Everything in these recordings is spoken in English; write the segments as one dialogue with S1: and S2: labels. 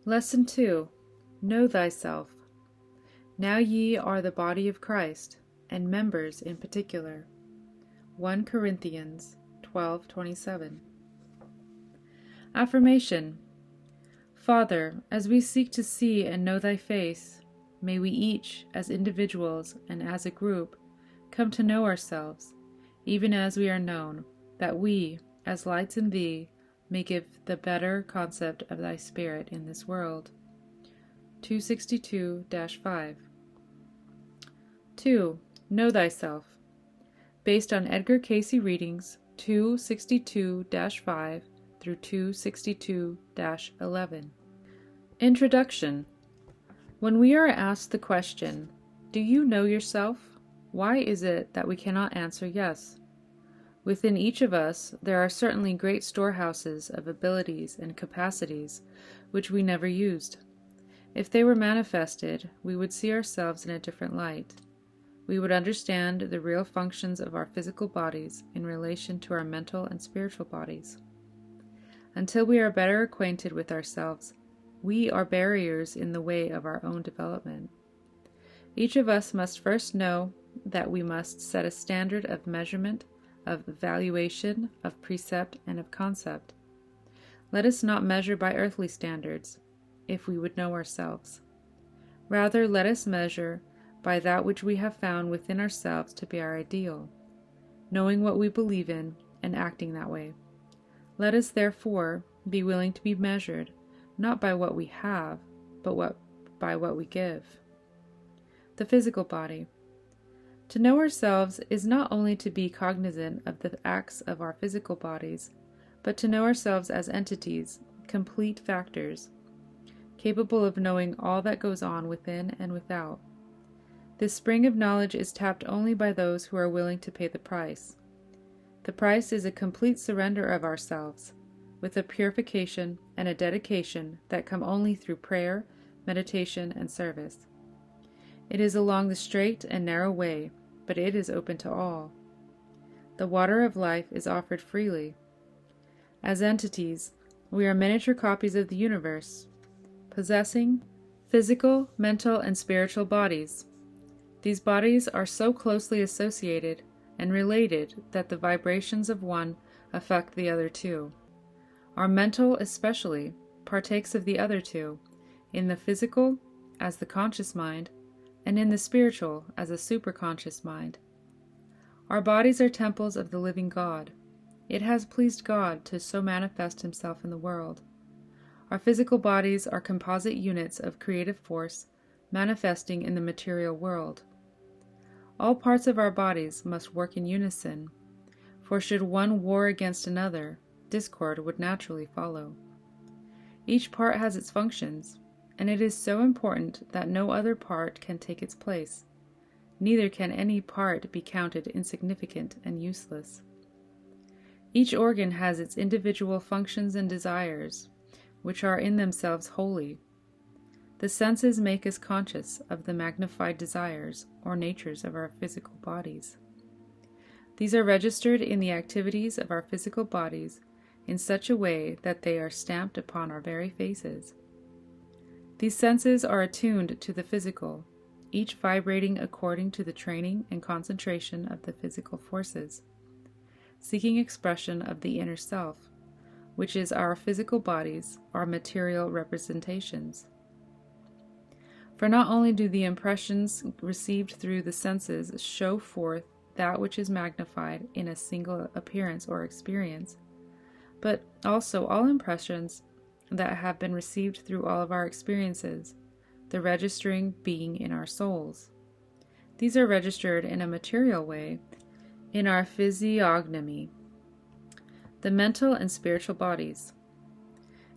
S1: Lesson 2. Know Thyself. Now ye are the body of Christ, and members in particular. 1 Corinthians 12:27. Affirmation. Father, as we seek to see and know Thy face, may we each, as individuals and as a group, come to know ourselves, even as we are known, that we, as lights in Thee, may give the better concept of Thy Spirit in this world. 262-5. 2. Know Thyself. Based on Edgar Cayce readings 262-5 through 262-11. Introduction. When we are asked the question, "Do you know yourself?" why is it that we cannot answer yes? Within each of us, there are certainly great storehouses of abilities and capacities which we never used. If they were manifested, we would see ourselves in a different light. We would understand the real functions of our physical bodies in relation to our mental and spiritual bodies. Until we are better acquainted with ourselves, we are barriers in the way of our own development. Each of us must first know that we must set a standard of measurement, of evaluation, of precept, and of concept. Let us not measure by earthly standards, if we would know ourselves. Rather, let us measure by that which we have found within ourselves to be our ideal, knowing what we believe in and acting that way. Let us, therefore, be willing to be measured, not by what we have, but by what we give. The physical body. To know ourselves is not only to be cognizant of the acts of our physical bodies, but to know ourselves as entities, complete factors, capable of knowing all that goes on within and without. This spring of knowledge is tapped only by those who are willing to pay the price. The price is a complete surrender of ourselves, with a purification and a dedication that come only through prayer, meditation, and service. It is along the straight and narrow way, but it is open to all. The water of life is offered freely. As entities, we are miniature copies of the universe, possessing physical, mental, and spiritual bodies. These bodies are so closely associated and related that the vibrations of one affect the other two. Our mental, especially, partakes of the other two, in the physical as the conscious mind, and in the spiritual as a superconscious mind. Our bodies are temples of the living God. It has pleased God to so manifest Himself in the world. Our physical bodies are composite units of creative force manifesting in the material world. All parts of our bodies must work in unison, for should one war against another, discord would naturally follow. Each part has its functions, and it is so important that no other part can take its place. Neither can any part be counted insignificant and useless. Each organ has its individual functions and desires, which are in themselves holy. The senses make us conscious of the magnified desires or natures of our physical bodies. These are registered in the activities of our physical bodies in such a way that they are stamped upon our very faces. These senses are attuned to the physical, each vibrating according to the training and concentration of the physical forces, seeking expression of the inner self, which is our physical bodies, our material representations. For not only do the impressions received through the senses show forth that which is magnified in a single appearance or experience, but also all impressions that have been received through all of our experiences, the registering being in our souls. These are registered in a material way in our physiognomy, the mental and spiritual bodies.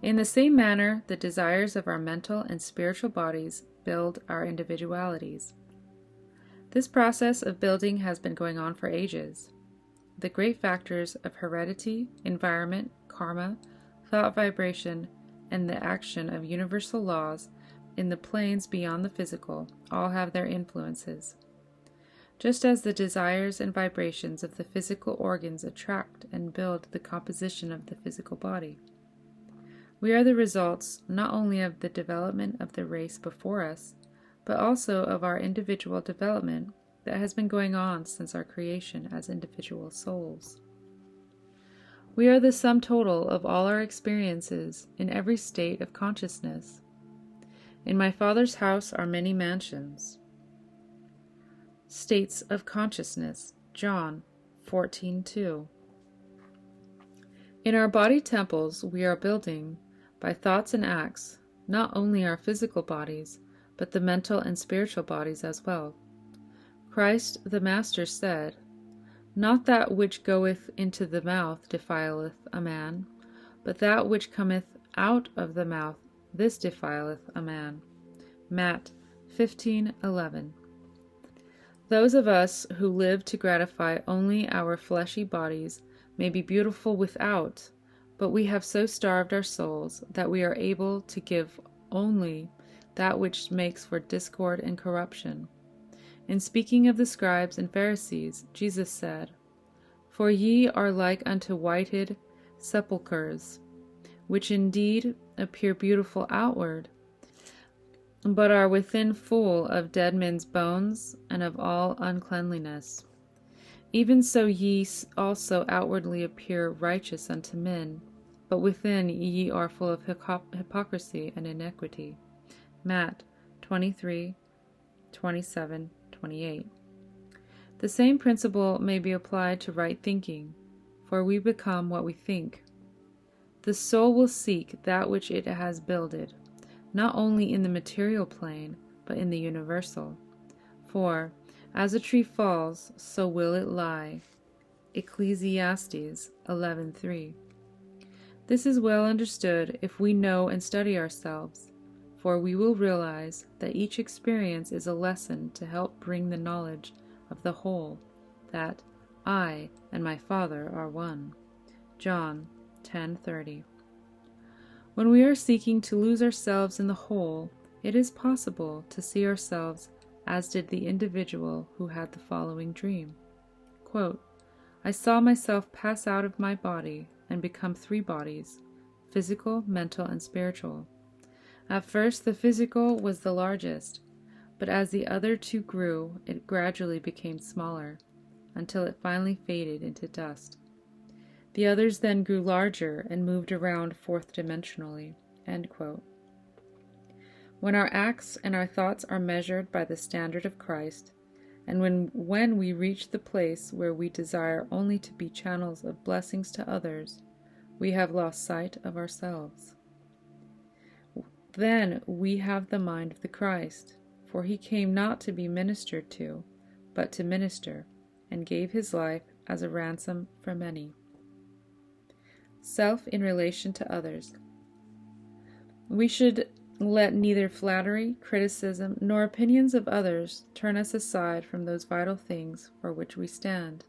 S1: In the same manner, the desires of our mental and spiritual bodies build our individualities. This process of building has been going on for ages. The great factors of heredity, environment, karma, thought vibration, and the action of universal laws in the planes beyond the physical all have their influences. Just as the desires and vibrations of the physical organs attract and build the composition of the physical body. We are the results not only of the development of the race before us, but also of our individual development that has been going on since our creation as individual souls. We are the sum total of all our experiences in every state of consciousness. In my Father's house are many mansions. States of consciousness, John 14:2. In our body temples we are building, by thoughts and acts, not only our physical bodies, but the mental and spiritual bodies as well. Christ the Master said, "Not that which goeth into the mouth defileth a man, but that which cometh out of the mouth, this defileth a man." Matt 15:11. Those of us who live to gratify only our fleshy bodies may be beautiful without, but we have so starved our souls that we are able to give only that which makes for discord and corruption. In speaking of the scribes and Pharisees, Jesus said, "For ye are like unto whited sepulchres, which indeed appear beautiful outward, but are within full of dead men's bones and of all uncleanliness. Even so ye also outwardly appear righteous unto men, but within ye are full of hypocrisy and iniquity." Matt 23:27-28. The same principle may be applied to right thinking, for we become what we think. The soul will seek that which it has builded, not only in the material plane, but in the universal. For, as a tree falls, so will it lie. Ecclesiastes 11:3. This is well understood if we know and study ourselves, for we will realize that each experience is a lesson to help bring the knowledge of the whole, that I and my Father are one. John 10:30. When we are seeking to lose ourselves in the whole, it is possible to see ourselves as did the individual who had the following dream. Quote, "I saw myself pass out of my body and become three bodies, physical, mental, and spiritual. At first the physical was the largest, but as the other two grew, it gradually became smaller, until it finally faded into dust. The others then grew larger and moved around fourth-dimensionally." End quote. When our acts and our thoughts are measured by the standard of Christ, and when we reach the place where we desire only to be channels of blessings to others, we have lost sight of ourselves. Then we have the mind of the Christ, for he came not to be ministered to, but to minister, and gave his life as a ransom for many. Self in relation to others. We should let neither flattery, criticism, nor opinions of others turn us aside from those vital things for which we stand,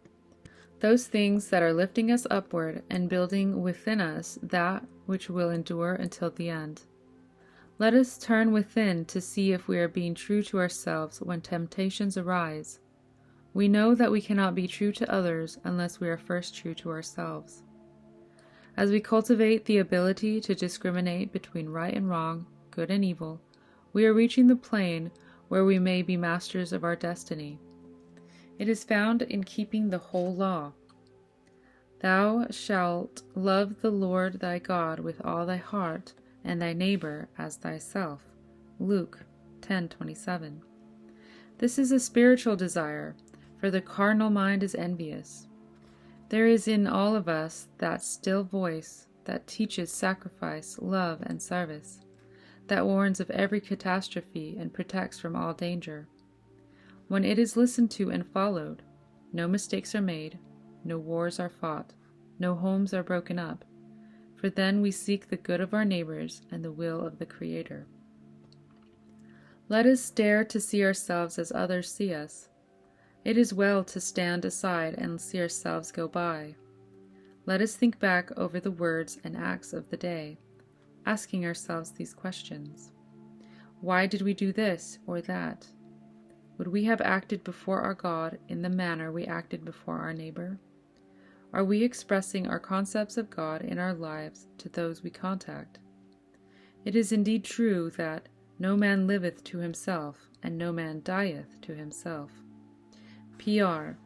S1: those things that are lifting us upward and building within us that which will endure until the end. Let us turn within to see if we are being true to ourselves when temptations arise. We know that we cannot be true to others unless we are first true to ourselves. As we cultivate the ability to discriminate between right and wrong, good and evil, we are reaching the plane where we may be masters of our destiny. It is found in keeping the whole law. "Thou shalt love the Lord thy God with all thy heart, and thy neighbor as thyself." Luke 10:27. This is a spiritual desire, for the carnal mind is envious. There is in all of us that still voice that teaches sacrifice, love, and service, that warns of every catastrophe and protects from all danger. When it is listened to and followed, no mistakes are made, no wars are fought, no homes are broken up, for then we seek the good of our neighbors and the will of the Creator. Let us dare to see ourselves as others see us. It is well to stand aside and see ourselves go by. Let us think back over the words and acts of the day, asking ourselves these questions. Why did we do this or that? Would we have acted before our God in the manner we acted before our neighbor? Are we expressing our concepts of God in our lives to those we contact? It is indeed true that no man liveth to himself, and no man dieth to himself. P.R.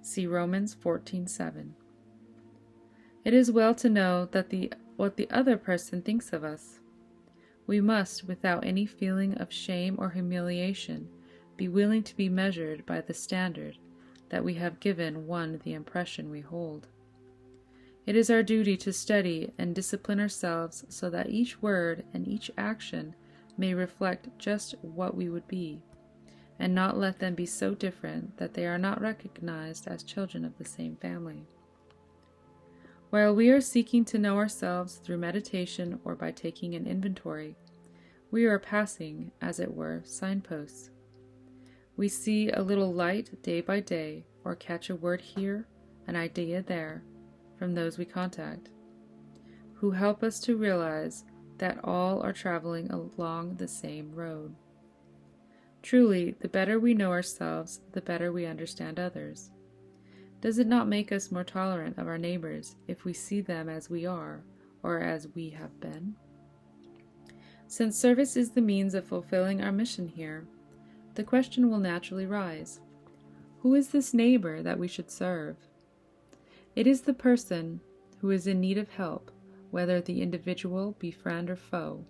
S1: See Romans 14:7. It is well to know that what the other person thinks of us. We must, without any feeling of shame or humiliation, be willing to be measured by the standard that we have given one the impression we hold. It is our duty to study and discipline ourselves so that each word and each action may reflect just what we would be, and not let them be so different that they are not recognized as children of the same family. While we are seeking to know ourselves through meditation or by taking an inventory, we are passing, as it were, signposts. We see a little light day by day, or catch a word here, an idea there, from those we contact, who help us to realize that all are traveling along the same road. Truly, the better we know ourselves, the better we understand others. Does it not make us more tolerant of our neighbors if we see them as we are, or as we have been? Since service is the means of fulfilling our mission here, the question will naturally rise: who is this neighbor that we should serve? It is the person who is in need of help, whether the individual be friend or foe,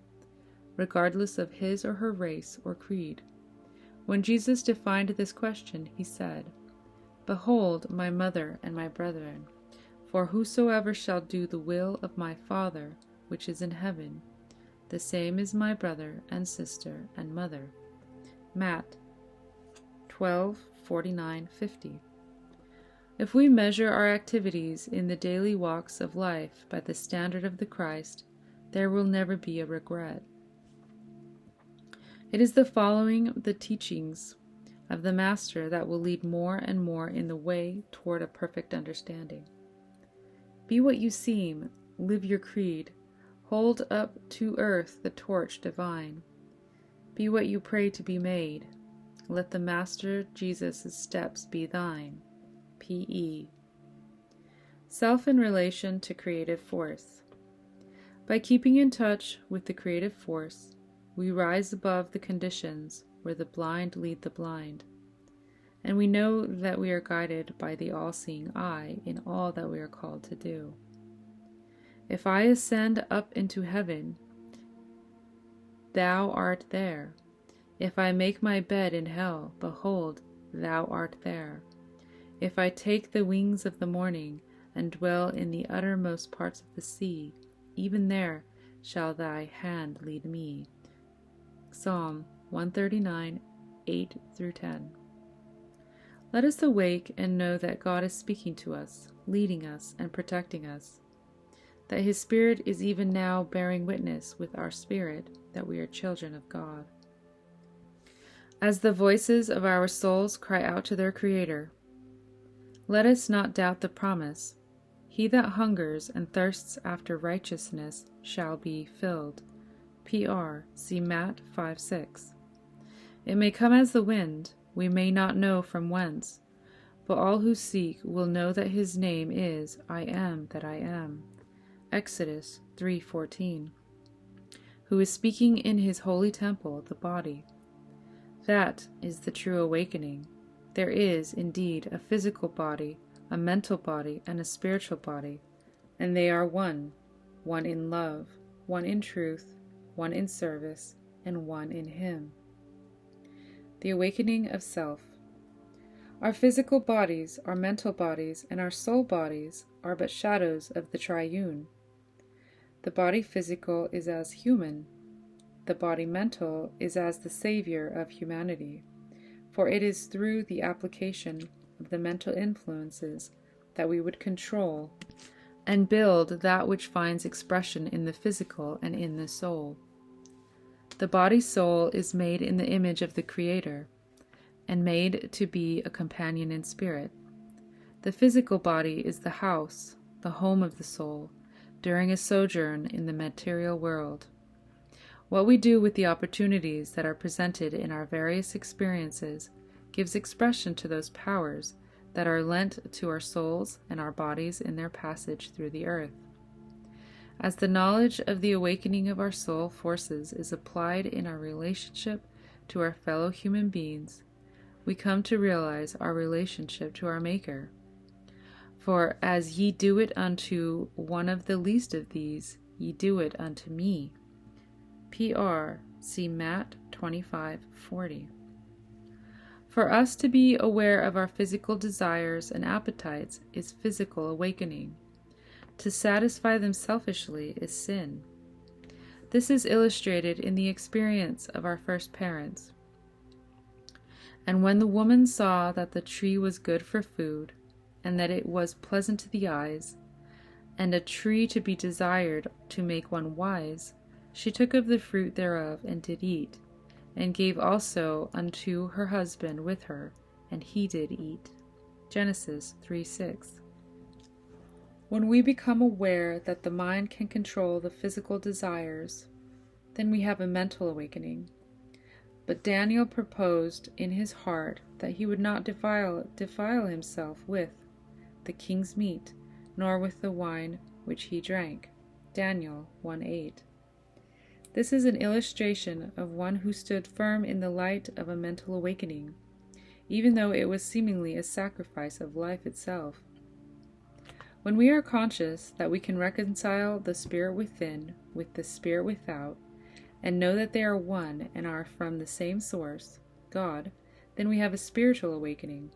S1: regardless of his or her race or creed. When Jesus defined this question, he said, "Behold my mother and my brethren, for whosoever shall do the will of my Father which is in heaven, the same is my brother and sister and mother." Matt 12:49-50. If we measure our activities in the daily walks of life by the standard of the Christ, there will never be a regret. It is the following the teachings of the Master that will lead more and more in the way toward a perfect understanding. Be what you seem, live your creed, hold up to earth the torch divine. Be what you pray to be made, let the Master Jesus' steps be thine. P.E. Self in relation to creative force. By keeping in touch with the creative force, we rise above the conditions where the blind lead the blind, and we know that we are guided by the all-seeing eye in all that we are called to do. If I ascend up into heaven, thou art there. If I make my bed in hell, behold, thou art there. If I take the wings of the morning, and dwell in the uttermost parts of the sea, even there shall thy hand lead me. Psalm 139, 8-10. Let us awake and know that God is speaking to us, leading us, and protecting us, that His Spirit is even now bearing witness with our spirit that we are children of God. As the voices of our souls cry out to their Creator, let us not doubt the promise, "He that hungers and thirsts after righteousness shall be filled." P.R. See Matt 5:6. It may come as the wind, we may not know from whence, but all who seek will know that His name is I Am that I Am. Exodus 3:14. Who is speaking in His holy temple, the body. That is the true awakening. There is, indeed, a physical body, a mental body, and a spiritual body, and they are one in love, one in truth, one in service, and one in Him. The awakening of self. Our physical bodies, our mental bodies, and our soul bodies are but shadows of the triune. The body physical is as human. The body mental is as the Savior of humanity. For it is through the application of the mental influences that we would control and build that which finds expression in the physical and in the soul. The body-soul is made in the image of the Creator, and made to be a companion in spirit. The physical body is the house, the home of the soul, during a sojourn in the material world. What we do with the opportunities that are presented in our various experiences gives expression to those powers that are lent to our souls and our bodies in their passage through the earth. As the knowledge of the awakening of our soul forces is applied in our relationship to our fellow human beings, we come to realize our relationship to our Maker. For as ye do it unto one of the least of these, ye do it unto me. P.R. See Matt 25:40. For us to be aware of our physical desires and appetites is physical awakening. To satisfy them selfishly is sin. This is illustrated in the experience of our first parents. And when the woman saw that the tree was good for food, and that it was pleasant to the eyes, and a tree to be desired to make one wise, she took of the fruit thereof, and did eat, and gave also unto her husband with her, and he did eat. Genesis 3:6. When we become aware that the mind can control the physical desires, then we have a mental awakening. But Daniel proposed in his heart that he would not defile himself with the king's meat, nor with the wine which he drank. Daniel 1:8. This is an illustration of one who stood firm in the light of a mental awakening, even though it was seemingly a sacrifice of life itself. When we are conscious that we can reconcile the spirit within with the spirit without, and know that they are one and are from the same source, God, then we have a spiritual awakening.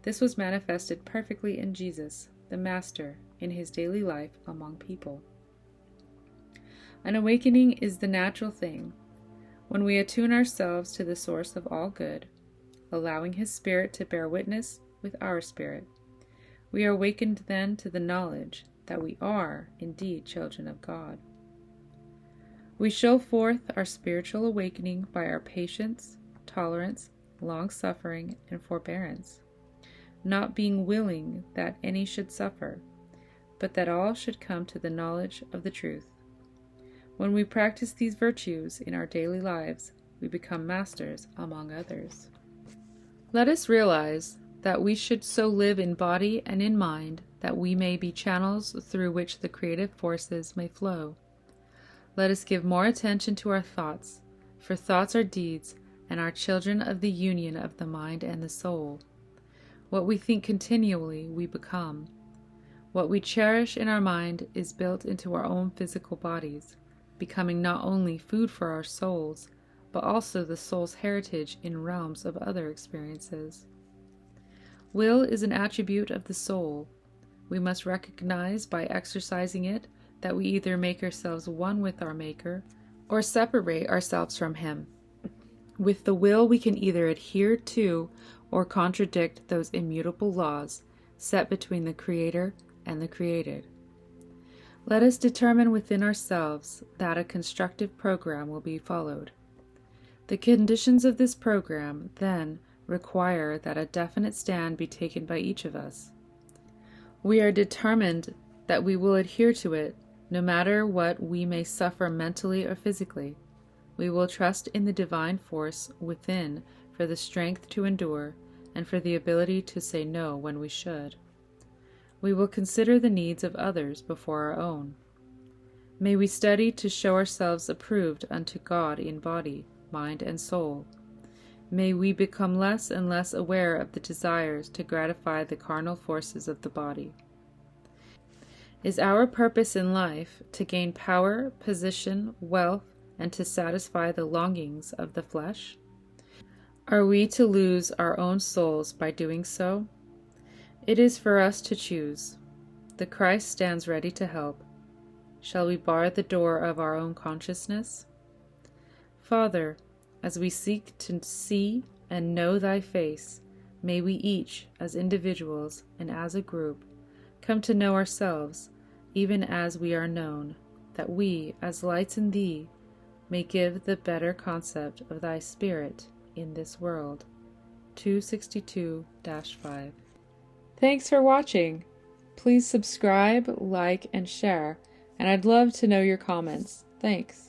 S1: This was manifested perfectly in Jesus, the Master, in his daily life among people. An awakening is the natural thing. When we attune ourselves to the source of all good, allowing his spirit to bear witness with our spirit, we are awakened then to the knowledge that we are indeed children of God. We show forth our spiritual awakening by our patience, tolerance, long-suffering, and forbearance, not being willing that any should suffer, but that all should come to the knowledge of the truth. When we practice these virtues in our daily lives, we become masters among others. Let us realize that we should so live in body and in mind that we may be channels through which the creative forces may flow. Let us give more attention to our thoughts, for thoughts are deeds and are children of the union of the mind and the soul. What we think continually, we become. What we cherish in our mind is built into our own physical bodies, becoming not only food for our souls, but also the soul's heritage in realms of other experiences. Will is an attribute of the soul. We must recognize by exercising it that we either make ourselves one with our Maker or separate ourselves from him. With the will we can either adhere to or contradict those immutable laws set between the Creator and the created. Let us determine within ourselves that a constructive program will be followed. The conditions of this program, then, require that a definite stand be taken by each of us. We are determined that we will adhere to it, no matter what we may suffer mentally or physically. We will trust in the divine force within for the strength to endure and for the ability to say no when we should. We will consider the needs of others before our own. May we study to show ourselves approved unto God in body, mind, and soul. May we become less and less aware of the desires to gratify the carnal forces of the body. Is our purpose in life to gain power, position, wealth, and to satisfy the longings of the flesh? Are we to lose our own souls by doing so? It is for us to choose. The Christ stands ready to help. Shall we bar the door of our own consciousness? Father, as we seek to see and know thy face, may we each, as individuals and as a group, come to know ourselves, even as we are known, that we, as lights in thee, may give the better concept of thy Spirit in this world. 262-5. Thanks for watching. Please subscribe, like, and share, and I'd love to know your comments. Thanks.